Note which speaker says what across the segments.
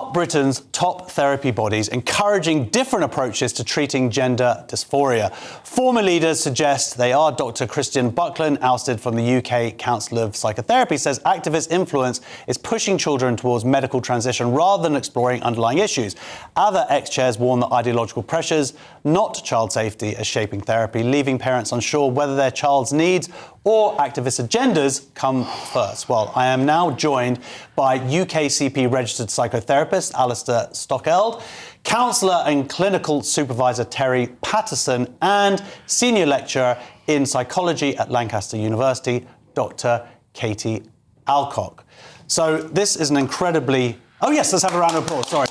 Speaker 1: Are Britain's top therapy bodies encouraging different approaches to treating gender dysphoria? Former leaders suggest they are. Dr. Christian Buckland, ousted from the UK Counsellor of Psychotherapy, says activist influence is pushing children towards medical transition rather than exploring underlying issues. Other ex-chairs warn that ideological pressures, not child safety, are shaping therapy, leaving parents unsure whether their child's needs or activist agendas come first. Well, I am now joined by UKCP registered psychotherapist Alasdair Stokeld, counsellor and clinical supervisor Terry Patterson, and senior lecturer in psychology at Lancaster University, Dr. Katie Alcock. So this is an incredibly... Oh yes, let's have a round of applause, sorry.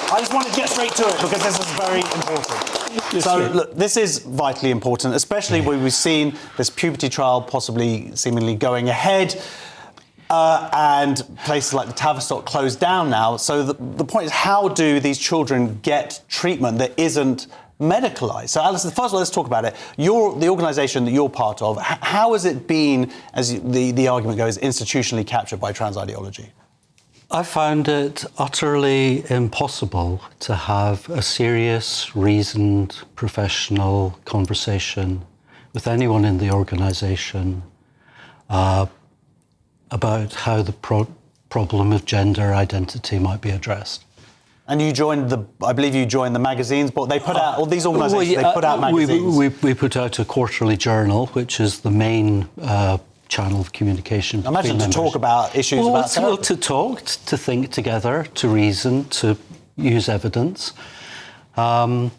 Speaker 1: I just wanted to get straight to it because this is very important. So, look, this is vitally important, especially when we've seen this puberty trial possibly seemingly going ahead and places like the Tavistock closed down now. So the point is, how do these children get treatment that isn't medicalised? So, Alice, first of all, let's talk about it. The organisation that you're part of, how has it been, as the argument goes, institutionally captured by trans ideology?
Speaker 2: I found it utterly impossible to have a serious, reasoned, professional conversation with anyone in the organisation about how the problem of gender identity might be addressed. And
Speaker 1: you joined I believe you joined the magazines, but they put out, all these organisations, they put out magazines.
Speaker 2: We put out a quarterly journal, which is the main channel of communication.
Speaker 1: I imagine to talk about issues about therapy.
Speaker 2: Well, to talk, to think together, to reason, to use evidence. When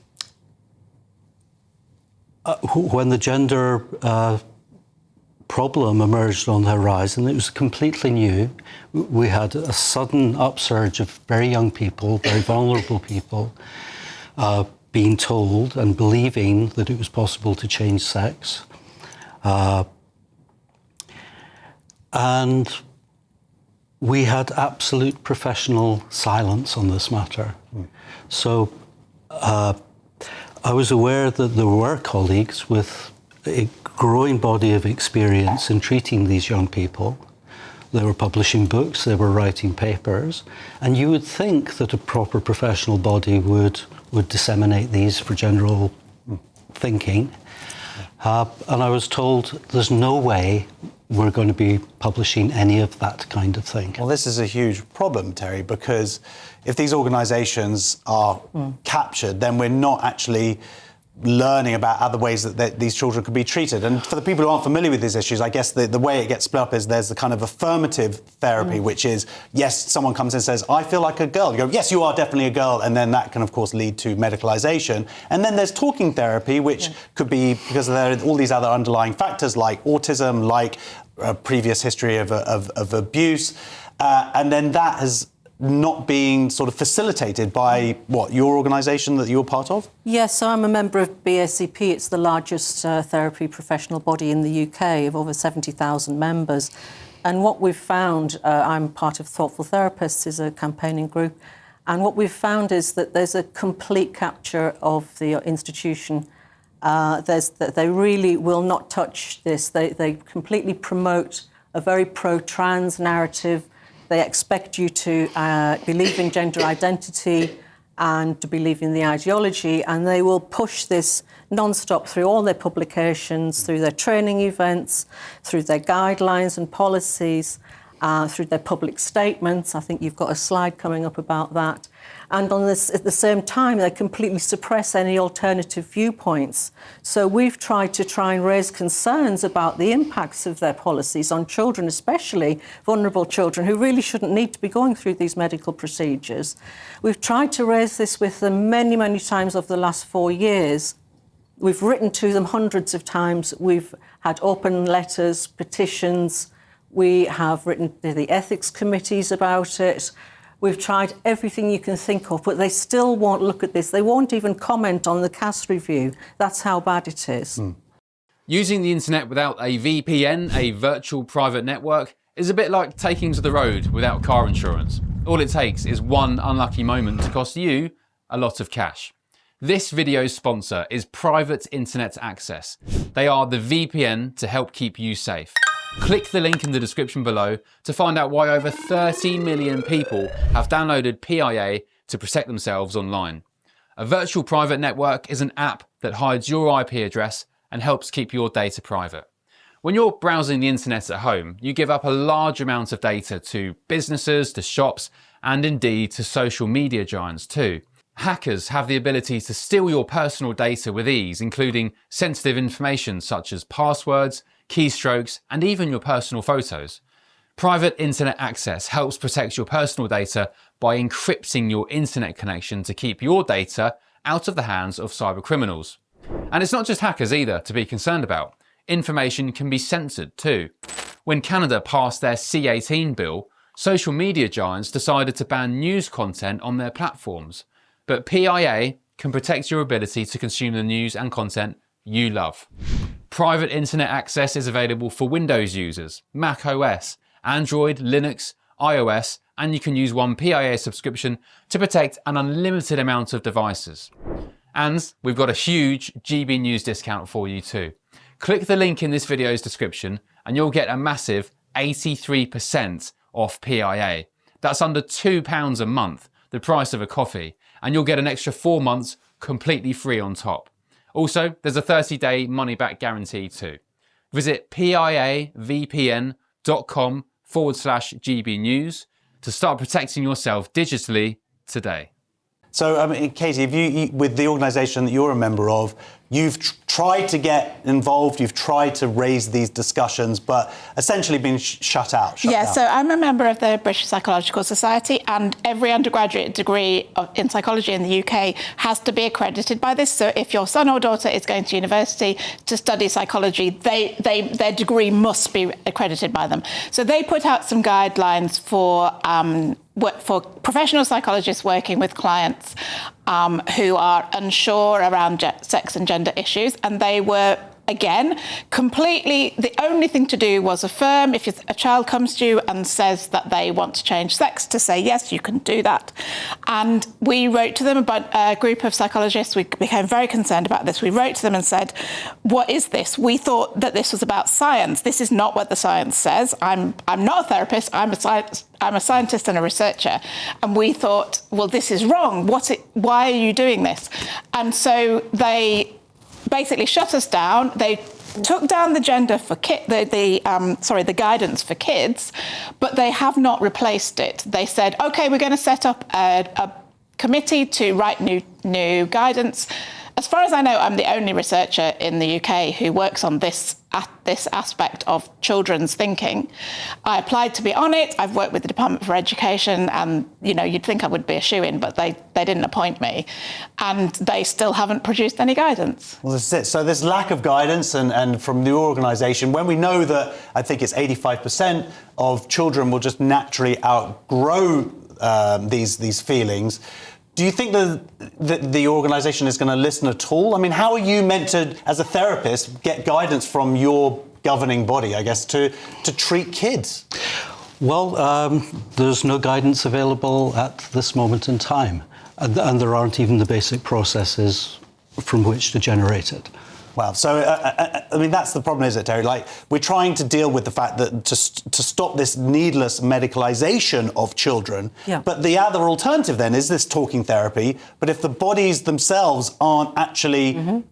Speaker 2: the gender problem emerged on the horizon, it was completely new. We had a sudden upsurge of very young people, very vulnerable people, being told and believing that it was possible to change sex. And we had absolute professional silence on this matter. So I was aware that there were colleagues with a growing body of experience in treating these young people. They were publishing books, they were writing papers, and you would think that a proper professional body would disseminate these for general thinking. And I was told there's no way we're going to be publishing any of that kind of thing.
Speaker 1: Well, this is a huge problem, Terry, because if these organisations are captured, then we're not actually learning about other ways that these children could be treated. And for the people who aren't familiar with these issues, I guess the way it gets split up is there's the kind of affirmative therapy, which is, yes, someone comes in and says, I feel like a girl. You go, yes, you are definitely a girl. And then that can, of course, lead to medicalisation. And then there's talking therapy, which could be because there are all these other underlying factors like autism, like a previous history of abuse. And then that has not being sort of facilitated by, your organisation that you're part of?
Speaker 3: Yes, so I'm a member of BACP. It's the largest therapy professional body in the UK of over 70,000 members. And what we've found, I'm part of Thoughtful Therapists, is a campaigning group, and what we've found is that there's a complete capture of the institution. They really will not touch this. They completely promote a very pro-trans narrative. They expect you to believe in gender identity and to believe in the ideology, and they will push this non-stop through all their publications, through their training events, through their guidelines and policies, through their public statements. I think you've got a slide coming up about that. And on this, at the same time, they completely suppress any alternative viewpoints. So we've tried and raise concerns about the impacts of their policies on children, especially vulnerable children who really shouldn't need to be going through these medical procedures. We've tried to raise this with them many, many times over the last 4 years. We've written to them hundreds of times. We've had open letters, petitions. We have written to the ethics committees about it. We've tried everything you can think of, but they still won't look at this. They won't even comment on the CAS review. That's how bad it is.
Speaker 4: Using the internet without a VPN, a virtual private network, is a bit like taking to the road without car insurance. All it takes is one unlucky moment to cost you a lot of cash. This video's sponsor is Private Internet Access. They are the VPN to help keep you safe. Click the link in the description below to find out why over 30 million people have downloaded PIA to protect themselves online. A virtual private network is an app that hides your IP address and helps keep your data private. When you're browsing the internet at home, you give up a large amount of data to businesses, to shops, and indeed to social media giants too. Hackers have the ability to steal your personal data with ease, including sensitive information such as passwords, keystrokes, and even your personal photos. Private internet access helps protect your personal data by encrypting your internet connection to keep your data out of the hands of cyber criminals. And it's not just hackers either to be concerned about. Information can be censored too. When Canada passed their C18 bill, social media giants decided to ban news content on their platforms. But PIA can protect your ability to consume the news and content you love. Private internet access is available for Windows users, Mac OS, Android, Linux, iOS, and you can use one PIA subscription to protect an unlimited amount of devices. And we've got a huge GB News discount for you too. Click the link in this video's description and you'll get a massive 83% off PIA. That's under £2 a month, the price of a coffee, and you'll get an extra 4 months completely free on top. Also, there's a 30-day money-back guarantee too. Visit piavpn.com/GB News to start protecting yourself digitally today.
Speaker 1: So, Katie, if you, with the organisation that you're a member of, you've tried to get involved, you've tried to raise these discussions, but essentially been shut out.
Speaker 5: Yeah, so I'm a member of the British Psychological Society, and every undergraduate degree in psychology in the UK has to be accredited by this. So if your son or daughter is going to university to study psychology, their degree must be accredited by them. So they put out some guidelines for professional psychologists working with clients who are unsure around sex and gender issues, and they were, again, completely, the only thing to do was affirm. If a child comes to you and says that they want to change sex, to say, yes, you can do that. And we wrote to them, about a group of psychologists, we became very concerned about this. We wrote to them and said, what is this? We thought that this was about science. This is not what the science says. I'm not a therapist, I'm a scientist and a researcher. And we thought, well, this is wrong. Why are you doing this? And so they basically shut us down. They took down the the guidance for kids, but they have not replaced it. They said, OK, we're going to set up a committee to write new guidance. As far as I know, I'm the only researcher in the UK who works on this aspect of children's thinking. I applied to be on it. I've worked with the Department for Education, and you'd think I would be a shoo-in, but they didn't appoint me, and they still haven't produced any guidance.
Speaker 1: Well, this is it. So this lack of guidance and from the organisation, when we know that I think it's 85% of children will just naturally outgrow these feelings. Do you think that the organisation is going to listen at all? I mean, how are you meant to, as a therapist, get guidance from your governing body, I guess, to treat kids?
Speaker 2: Well, there's no guidance available at this moment in time, and there aren't even the basic processes from which to generate it.
Speaker 1: Wow. So, I mean, that's the problem, is it, Terry? Like, we're trying to deal with the fact that to stop this needless medicalisation of children.
Speaker 3: Yeah.
Speaker 1: But the other alternative then is this talking therapy. But if the bodies themselves aren't actually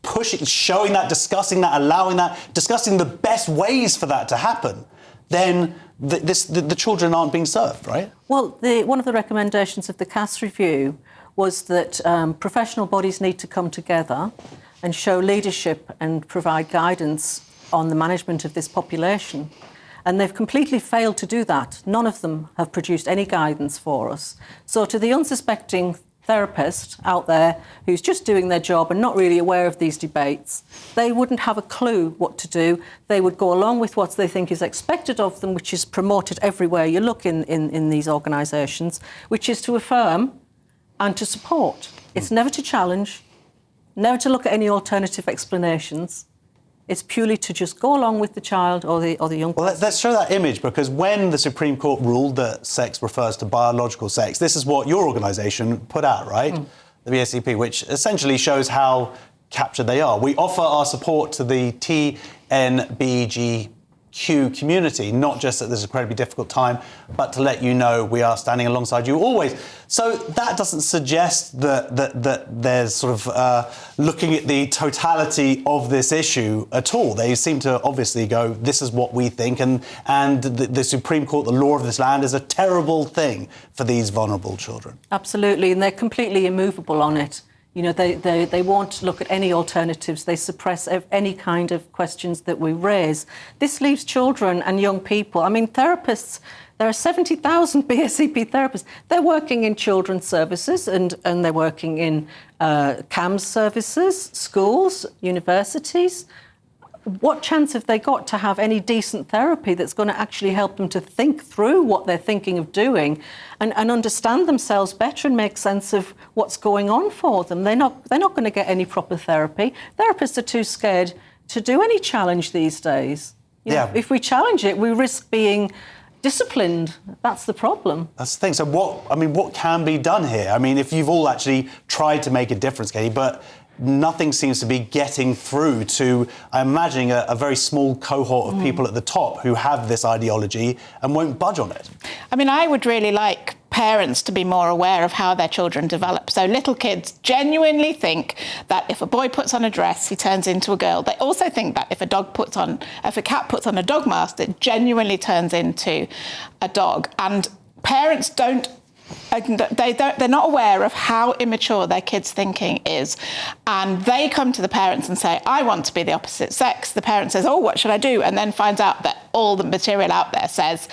Speaker 1: pushing, showing that, discussing that, allowing that, discussing the best ways for that to happen, then the children aren't being served, right?
Speaker 3: Well, one of the recommendations of the CAS review was that professional bodies need to come together and show leadership and provide guidance on the management of this population. And they've completely failed to do that. None of them have produced any guidance for us. So to the unsuspecting therapist out there who's just doing their job and not really aware of these debates, they wouldn't have a clue what to do. They would go along with what they think is expected of them, which is promoted everywhere you look in these organisations, which is to affirm and to support. It's never to challenge, never to look at any alternative explanations. It's purely to just go along with the child or the young person.
Speaker 1: Well, let's show that image, because when the Supreme Court ruled that sex refers to biological sex, this is what your organisation put out, right? The UKCP, which essentially shows how captured they are. We offer our support to the TNBGQ community, not just at this incredibly difficult time, but to let you know we are standing alongside you always. So that doesn't suggest that there's sort of looking at the totality of this issue at all. They seem to obviously go, this is what we think, and the Supreme Court, the law of this land, is a terrible thing for these vulnerable children.
Speaker 3: Absolutely, and they're completely immovable on it. You know, they won't look at any alternatives. They suppress any kind of questions that we raise. This leaves children and young people. I mean, therapists, there are 70,000 BSCP therapists. They're working in children's services and they're working in CAMS services, schools, universities. What chance have they got to have any decent therapy that's going to actually help them to think through what they're thinking of doing and understand themselves better and make sense of what's going on for them? They're not going to get any proper therapy. Therapists are too scared to do any challenge these days. You know, if we challenge it, we risk being disciplined. That's the problem.
Speaker 1: That's the thing. So what can be done here? I mean, if you've all actually tried to make a difference, Katie, but nothing seems to be getting through to, I'm imagining, a very small cohort of people at the top who have this ideology and won't budge on it.
Speaker 5: I mean, I would really like parents to be more aware of how their children develop. So little kids genuinely think that if a boy puts on a dress, he turns into a girl. They also think that if a cat puts on a dog mask, it genuinely turns into a dog. And parents they're not aware of how immature their kids' thinking is. And they come to the parents and say, I want to be the opposite sex. The parent says, oh, what should I do? And then finds out that all the material out there says,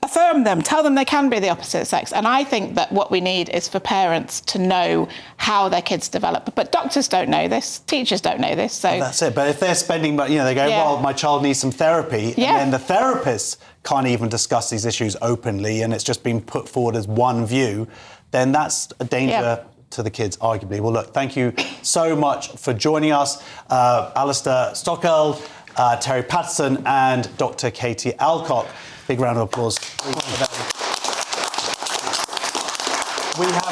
Speaker 5: affirm them, tell them they can be the opposite sex. And I think that what we need is for parents to know how their kids develop. But doctors don't know this, teachers don't know this. So
Speaker 1: that's it. But if they're spending, they go, well, my child needs some therapy, and then the therapists can't even discuss these issues openly, and it's just been put forward as one view, then that's a danger to the kids, arguably. Well, look, thank you so much for joining us. Alasdair Stokeld, Terry Patterson, and Dr. Katie Alcock. Big round of applause. We have